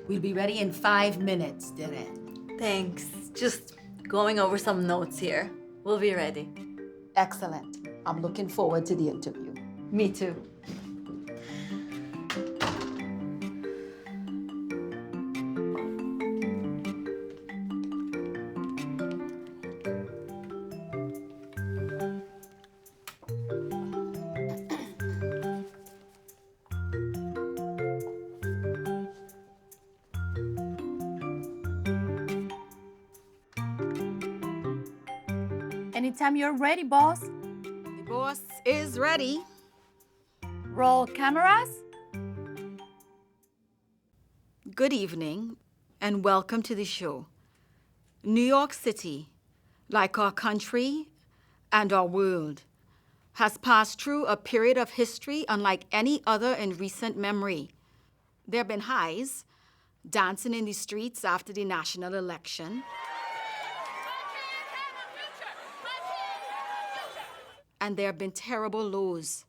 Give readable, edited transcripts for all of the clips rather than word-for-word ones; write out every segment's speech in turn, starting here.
We'll be ready in 5 minutes, Darren. Thanks. Just going over some notes here. We'll be ready. Excellent. I'm looking forward to the interview. Me too. Anytime you're ready, boss. The boss is ready. Roll cameras. Good evening, and welcome to the show. New York City, like our country and our world, has passed through a period of history unlike any other in recent memory. There have been highs, dancing in the streets after the national election, and there have been terrible lows.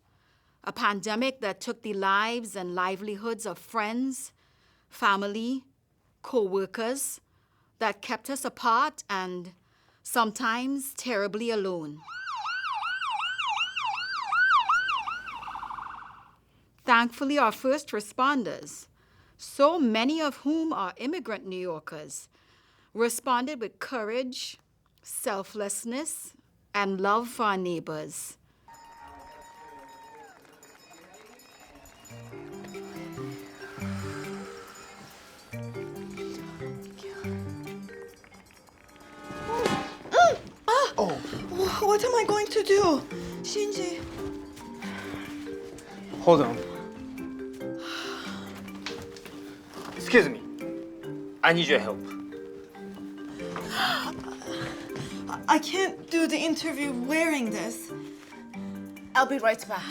A pandemic that took the lives and livelihoods of friends, family, co-workers, that kept us apart and sometimes terribly alone. Thankfully, our first responders, so many of whom are immigrant New Yorkers, responded with courage, selflessness, and love for our neighbors. What am I going to do? Shinji. Hold on. Excuse me. I need your help. I can't do the interview wearing this. I'll be right back.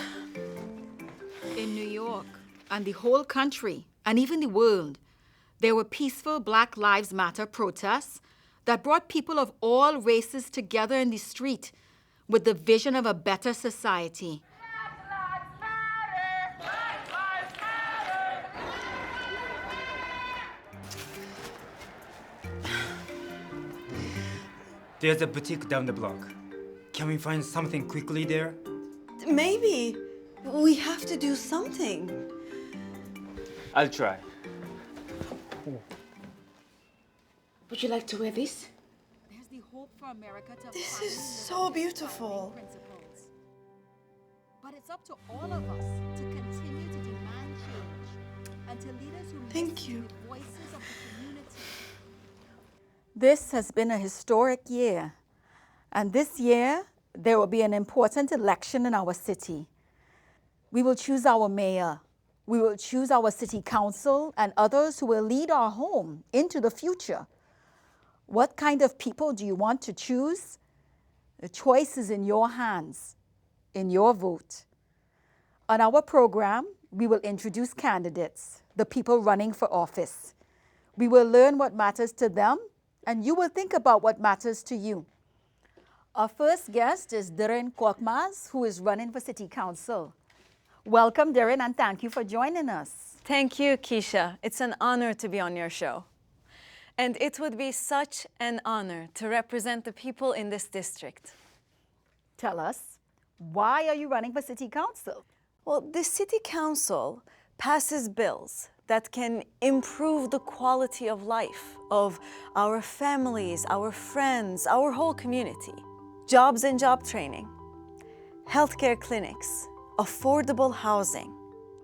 In New York and the whole country and even the world, there were peaceful Black Lives Matter protests that brought people of all races together in the street with the vision of a better society. There's a boutique down the block. Can we find something quickly there? Maybe. We have to do something. I'll try. Would you like to wear this? There's the hope for America to This finally is live so up to its beautiful. founding principles. But it's up to all of us to continue to demand change and to leaders who Thank listen you. to the voices of the community. This has been a historic year, and this year there will be an important election in our city. We will choose our mayor. We will choose our city council and others who will lead our home into the future. What kind of people do you want to choose? The choice is in your hands, in your vote. On our program, we will introduce candidates, the people running for office. We will learn what matters to them, and you will think about what matters to you. Our first guest is Darren Korkmaz, who is running for City Council. Welcome, Darren, and thank you for joining us. Thank you, Keisha. It's an honor to be on your show. And it would be such an honor to represent the people in this district. Tell us, why are you running for City Council? Well, the City Council passes bills that can improve the quality of life of our families, our friends, our whole community. Jobs and job training, healthcare clinics, affordable housing,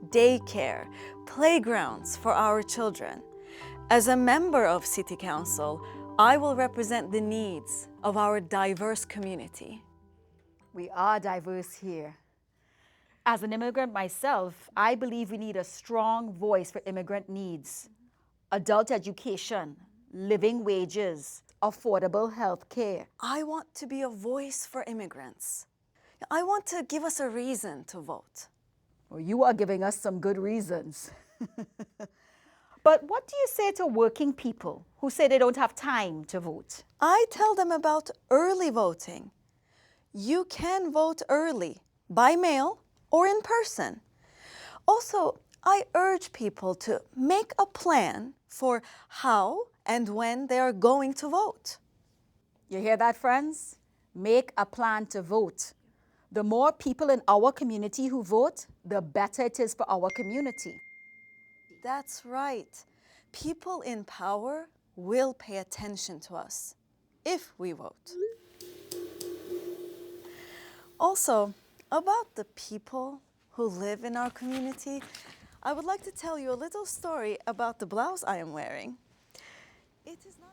daycare, playgrounds for our children. As a member of City Council, I will represent the needs of our diverse community. We are diverse here. As an immigrant myself, I believe we need a strong voice for immigrant needs. Adult education, living wages, affordable health care. I want to be a voice for immigrants. I want to give us a reason to vote. Well, you are giving us some good reasons. But what do you say to working people who say they don't have time to vote? I tell them about early voting. You can vote early, by mail or in person. Also, I urge people to make a plan for how and when they are going to vote. You hear that, friends? Make a plan to vote. The more people in our community who vote, the better it is for our community. That's right. People in power will pay attention to us if we vote. Also, about the people who live in our community, I would like to tell you a little story about the blouse I am wearing. It is not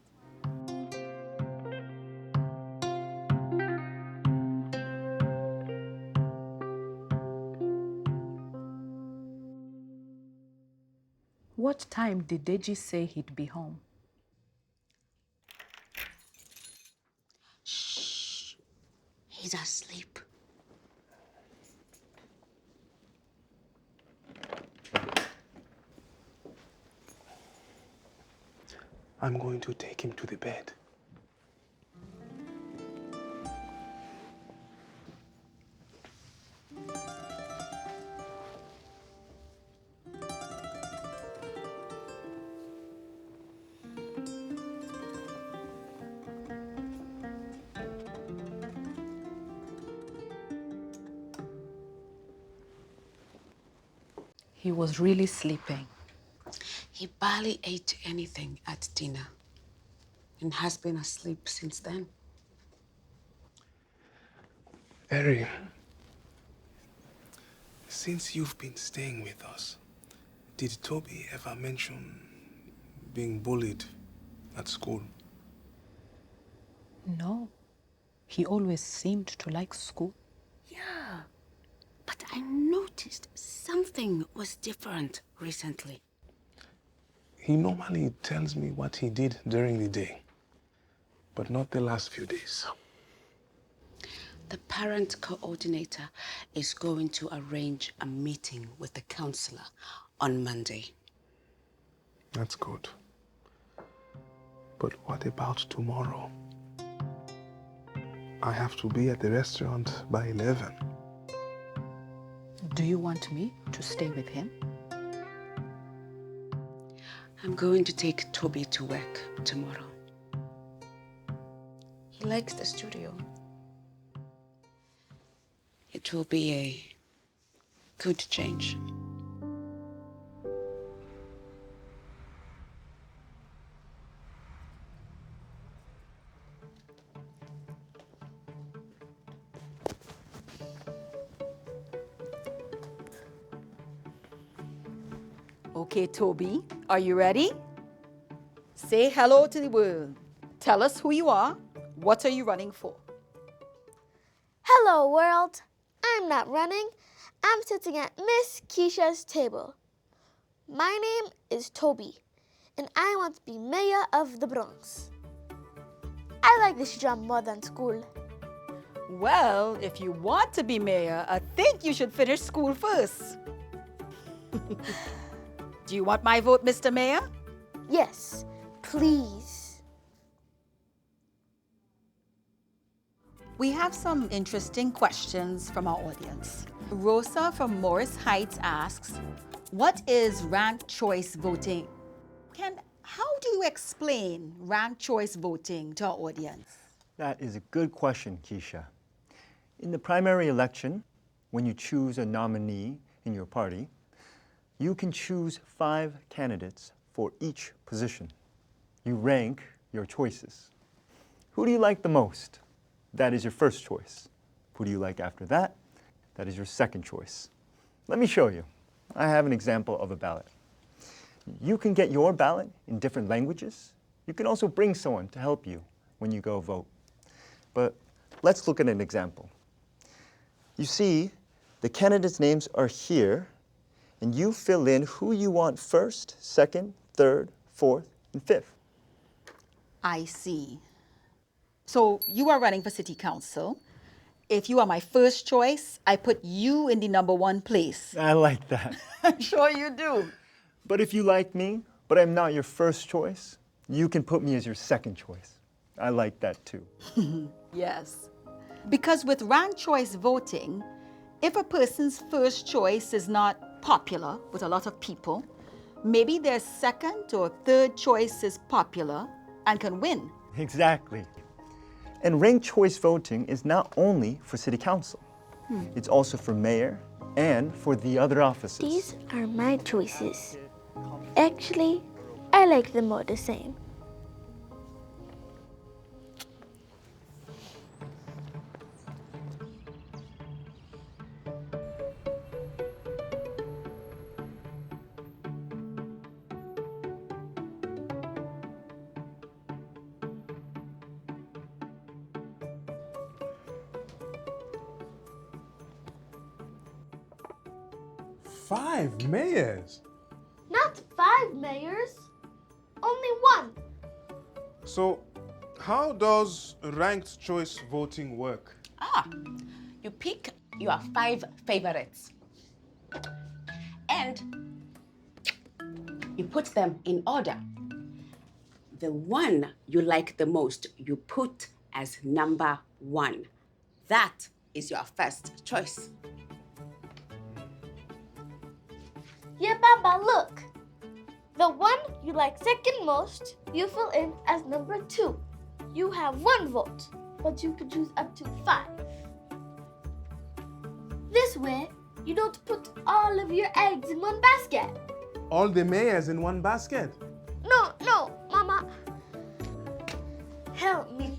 What time did Deji say he'd be home? Shh. He's asleep. I'm going to take him to the bed. He was really sleeping. He barely ate anything at dinner and has been asleep since then. Eri, since you've been staying with us, did Toby ever mention being bullied at school? No. He always seemed to like school. Yeah, but I noticed something was different recently. He normally tells me what he did during the day, but not the last few days. The parent coordinator is going to arrange a meeting with the counselor on Monday. That's good. But what about tomorrow? I have to be at the restaurant by 11. Do you want me to stay with him? I'm going to take Toby to work tomorrow. He likes the studio. It will be a good change. Okay, Toby, are you ready? Say hello to the world. Tell us who you are. What are you running for? Hello, world. I'm not running. I'm sitting at Miss Keisha's table. My name is Toby, and I want to be mayor of the Bronx. I like this job more than school. Well, if you want to be mayor, I think you should finish school first. Do you want my vote, Mr. Mayor? Yes, please. We have some interesting questions from our audience. Rosa from Morris Heights asks, what is ranked choice voting? How do you explain ranked choice voting to our audience? That is a good question, Keisha. In the primary election, when you choose a nominee in your party, you can choose 5 candidates for each position. You rank your choices. Who do you like the most? That is your first choice. Who do you like after that? That is your second choice. Let me show you. I have an example of a ballot. You can get your ballot in different languages. You can also bring someone to help you when you go vote. But let's look at an example. You see, the candidates' names are here, and you fill in who you want first, second, third, fourth, and fifth. I see. So you are running for city council. If you are my first choice, I put you in the number 1 place. I like that. I'm sure you do. But if you like me, but I'm not your first choice, you can put me as your second choice. I like that too. Yes. Because with ranked choice voting, if a person's first choice is not popular with a lot of people, maybe their second or third choice is popular and can win. Exactly. And ranked choice voting is not only for city council. It's also for mayor and for the other offices. These are my choices. Actually, I like them all the same. Five mayors? Not 5 mayors, only 1. So, how does ranked choice voting work? You pick your 5 favorites and you put them in order. The one you like the most, you put as number 1. That is your first choice. Yeah, Baba, look. The one you like second most, you fill in as number 2. You have 1 vote, but you can choose up to 5. This way, you don't put all of your eggs in one basket. All the mayors in one basket? No, Mama. Help me.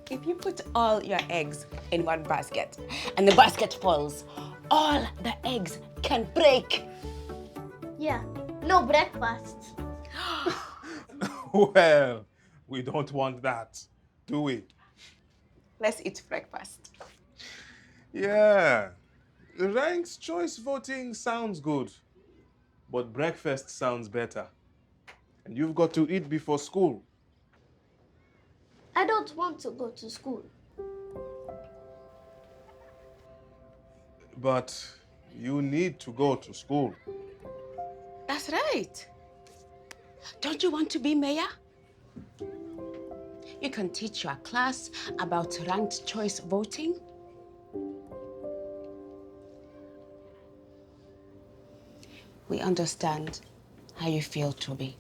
If you put all your eggs in one basket and the basket falls, all the eggs can break. Yeah, no breakfast. Well, we don't want that, do we? Let's eat breakfast. Yeah, ranked choice voting sounds good, but breakfast sounds better. And you've got to eat before school. I don't want to go to school. But you need to go to school. That's right. Don't you want to be mayor? You can teach your class about ranked choice voting. We understand how you feel, Toby.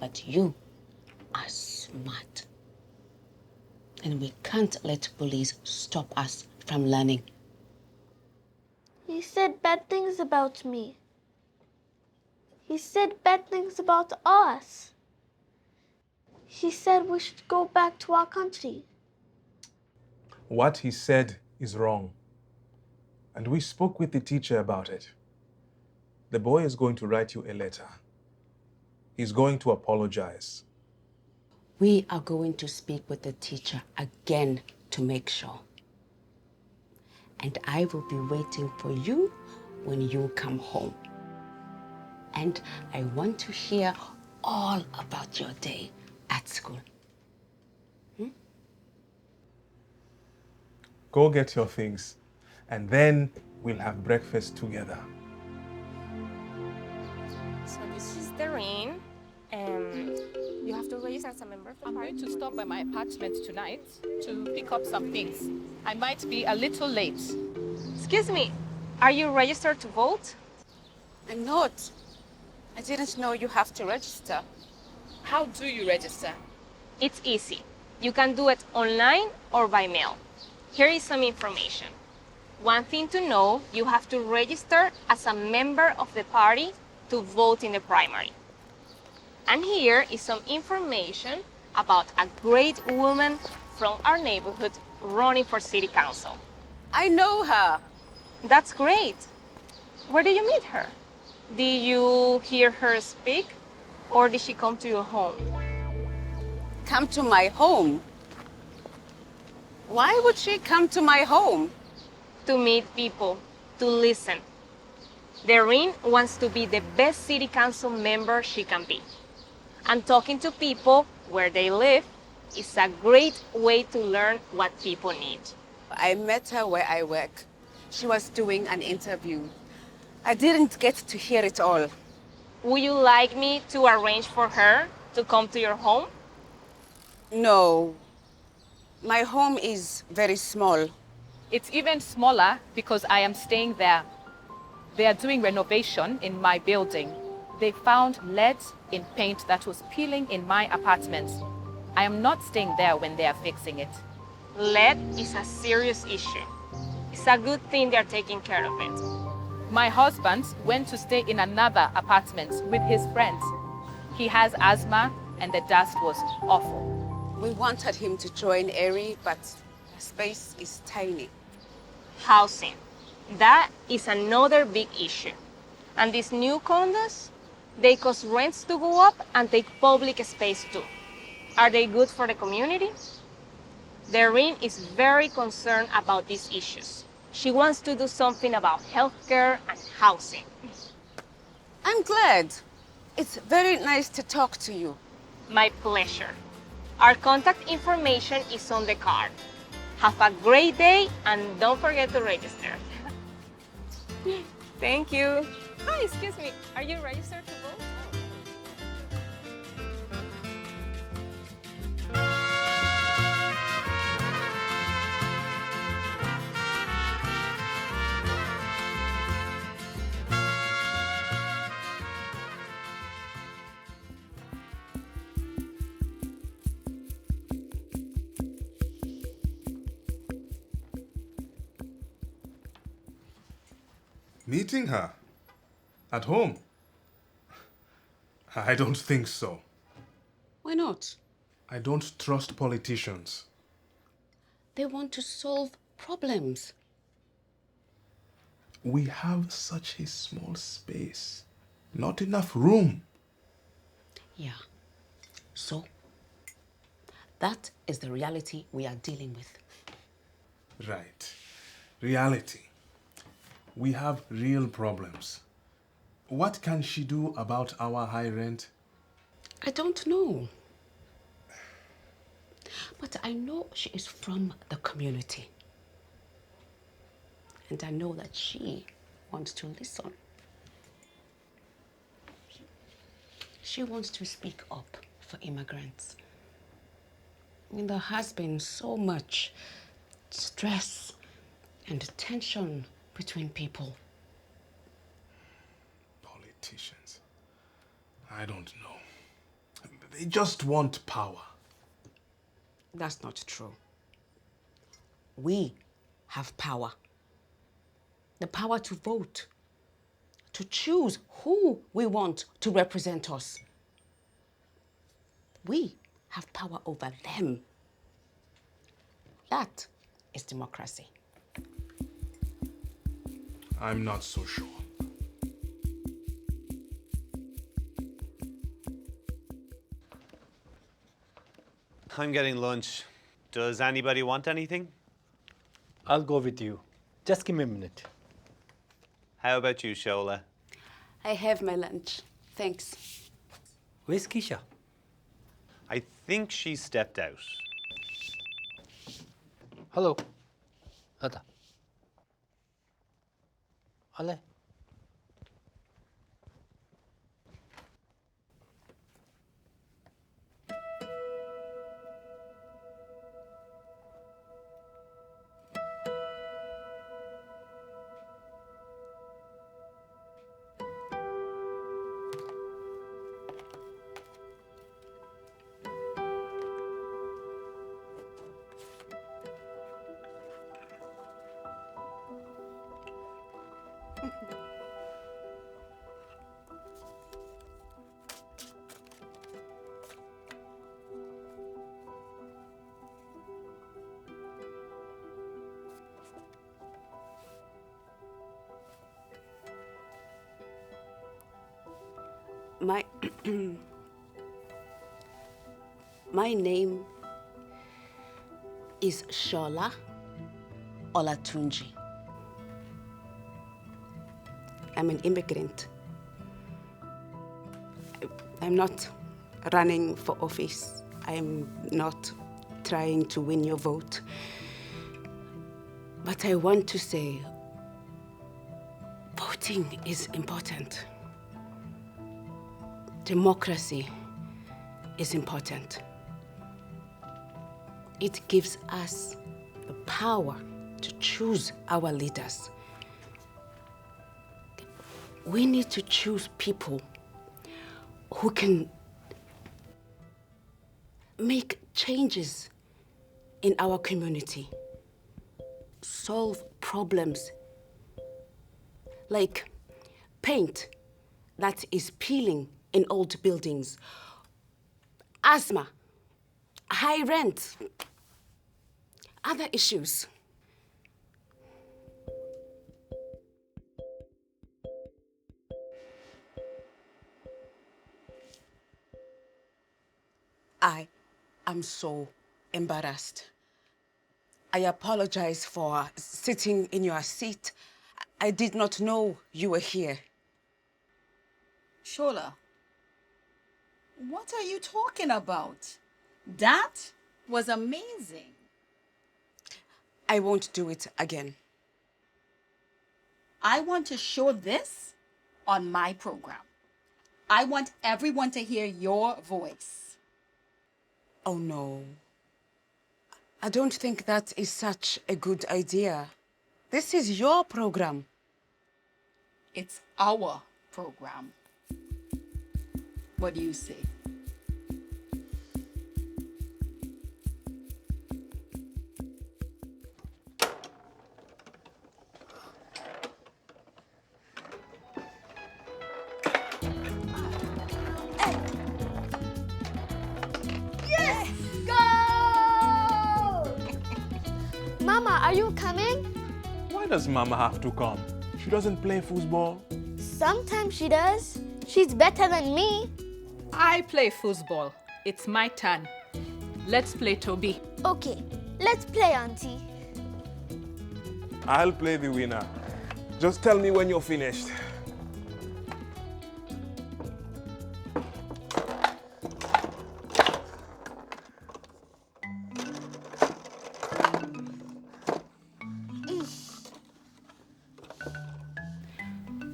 But you are smart. And we can't let bullies stop us from learning. He said bad things about me. He said bad things about us. He said we should go back to our country. What he said is wrong. And we spoke with the teacher about it. The boy is going to write you a letter. He's going to apologize. We are going to speak with the teacher again to make sure. And I will be waiting for you when you come home. And I want to hear all about your day at school. Go get your things, and then we'll have breakfast together. So this is the ring, and you have to register as a member of the party. I'm going to stop by my apartment tonight to pick up some things. I might be a little late. Excuse me, are you registered to vote? I'm not. I didn't know you have to register. How do you register? It's easy. You can do it online or by mail. Here is some information. One thing to know, you have to register as a member of the party to vote in the primary. And here is some information about a great woman from our neighborhood running for city council. I know her. That's great. Where did you meet her? Did you hear her speak, or did she come to your home? Come to my home? Why would she come to my home? To meet people, to listen. Doreen wants to be the best city council member she can be. And talking to people where they live is a great way to learn what people need. I met her where I work. She was doing an interview. I didn't get to hear it all. Would you like me to arrange for her to come to your home? No. My home is very small. It's even smaller because I am staying there. They are doing renovation in my building. They found lead in paint that was peeling in my apartment. I am not staying there when they are fixing it. Lead is a serious issue. It's a good thing they're taking care of it. My husband went to stay in another apartment with his friends. He has asthma and the dust was awful. We wanted him to join Eri, but the space is tiny. Housing. That is another big issue. And these new condos, they cause rents to go up and take public space too. Are they good for the community? Doreen is very concerned about these issues. She wants to do something about healthcare and housing. I'm glad. It's very nice to talk to you. My pleasure. Our contact information is on the card. Have a great day and don't forget to register. Thank you. Hi, excuse me. Are you registered to vote? Meeting her? At home? I don't think so. Why not? I don't trust politicians. They want to solve problems. We have such a small space. Not enough room. Yeah. So, that is the reality we are dealing with. Right. Reality. We have real problems. What can she do about our high rent? I don't know. But I know she is from the community. And I know that she wants to listen. She wants to speak up for immigrants. I mean, there has been so much stress and tension between people. Politicians. I don't know. They just want power. That's not true. We have power. The power to vote, to choose who we want to represent us. We have power over them. That is democracy. I'm not so sure. I'm getting lunch. Does anybody want anything? I'll go with you. Just give me a minute. How about you, Shola? I have my lunch. Thanks. Where's Keisha? I think she stepped out. Hello. Ada. Ale. My name is Shola Olatunji. I'm an immigrant. I'm not running for office. I'm not trying to win your vote. But I want to say, voting is important. Democracy is important. It gives us the power to choose our leaders. We need to choose people who can make changes in our community, solve problems like paint that is peeling in old buildings, asthma, high rent, other issues. I am so embarrassed. I apologize for sitting in your seat. I did not know you were here. Shola, what are you talking about? That was amazing. I won't do it again. I want to show this on my program. I want everyone to hear your voice. Oh no. I don't think that is such a good idea. This is your program. It's our program. What do you say? Yes! Go! Mama, are you coming? Why does Mama have to come? She doesn't play football. Sometimes she does. She's better than me. I play football. It's my turn. Let's play, Toby. Okay, let's play, Auntie. I'll play the winner. Just tell me when you're finished.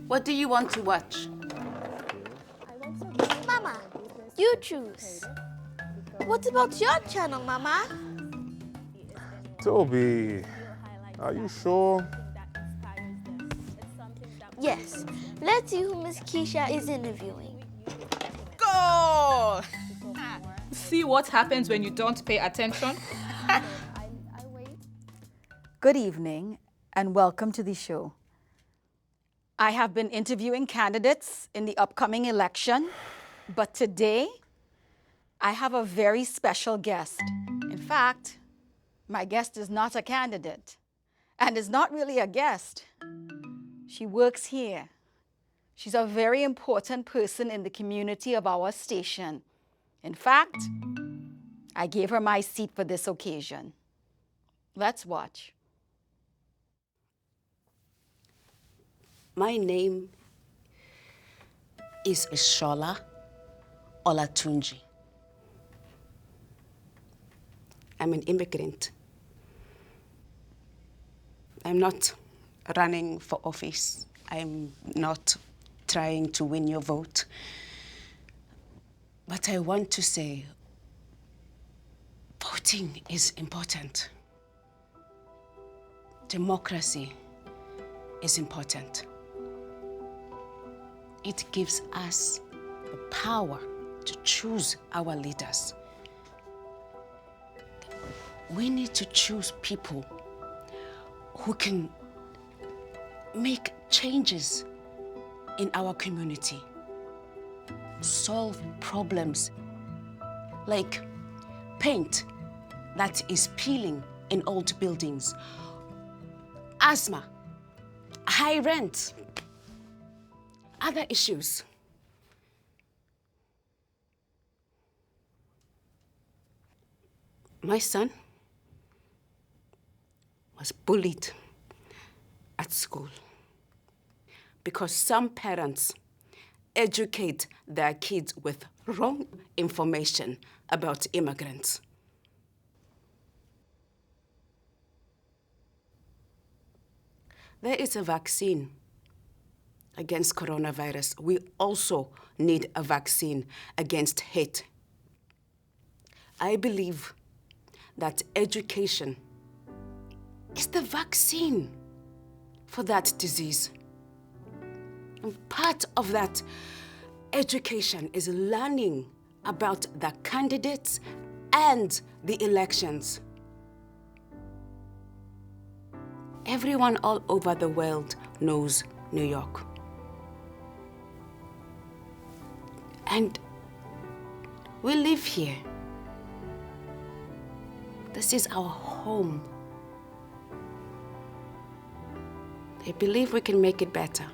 What do you want to watch? Mama, you choose. What about your channel, Mama? Toby, are you sure? Yes, let's see who Miss Keisha is interviewing. Goal! See what happens when you don't pay attention? Good evening and welcome to the show. I have been interviewing candidates in the upcoming election, but today I have a very special guest. In fact, my guest is not a candidate and is not really a guest. She works here. She's a very important person in the community of our station. In fact, I gave her my seat for this occasion. Let's watch. My name is Shola Olatunji. I'm an immigrant. I'm not running for office. I'm not trying to win your vote. But I want to say, voting is important. Democracy is important. It gives us the power to choose our leaders. We need to choose people who can make changes in our community, solve problems like paint that is peeling in old buildings, asthma, high rent, other issues. My son was bullied at school because some parents educate their kids with wrong information about immigrants. There is a vaccine against coronavirus. We also need a vaccine against hate. I believe that education is the vaccine for that disease. And part of that education is learning about the candidates and the elections. Everyone all over the world knows New York. And we live here. This is our home. I believe we can make it better.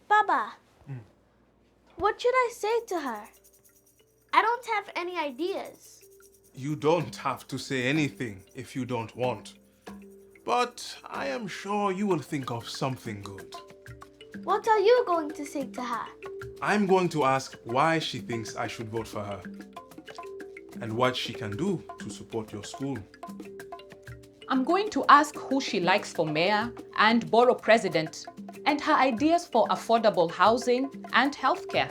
Baba, what should I say to her? I don't have any ideas. You don't have to say anything if you don't want. But I am sure you will think of something good. What are you going to say to her? I'm going to ask why she thinks I should vote for her and what she can do to support your school. I'm going to ask who she likes for mayor and borough president, and her ideas for affordable housing and healthcare.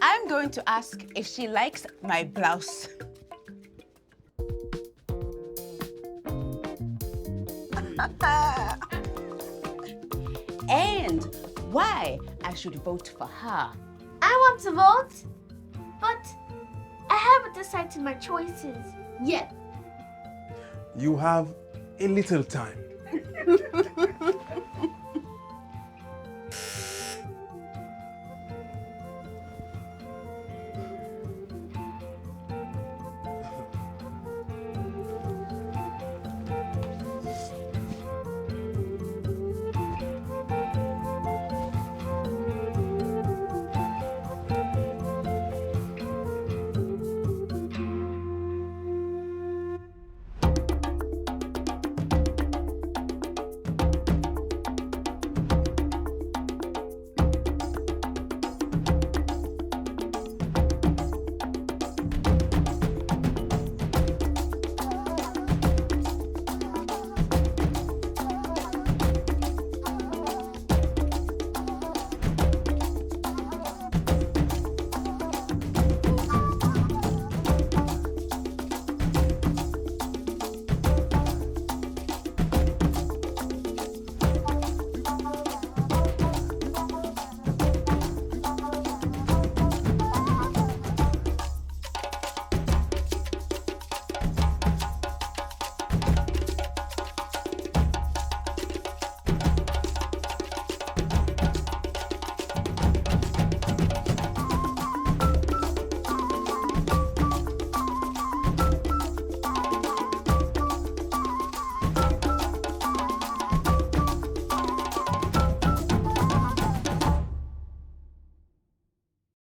I'm going to ask if she likes my blouse. And why I should vote for her. I want to vote, but I haven't decided my choices yet. You have a little time.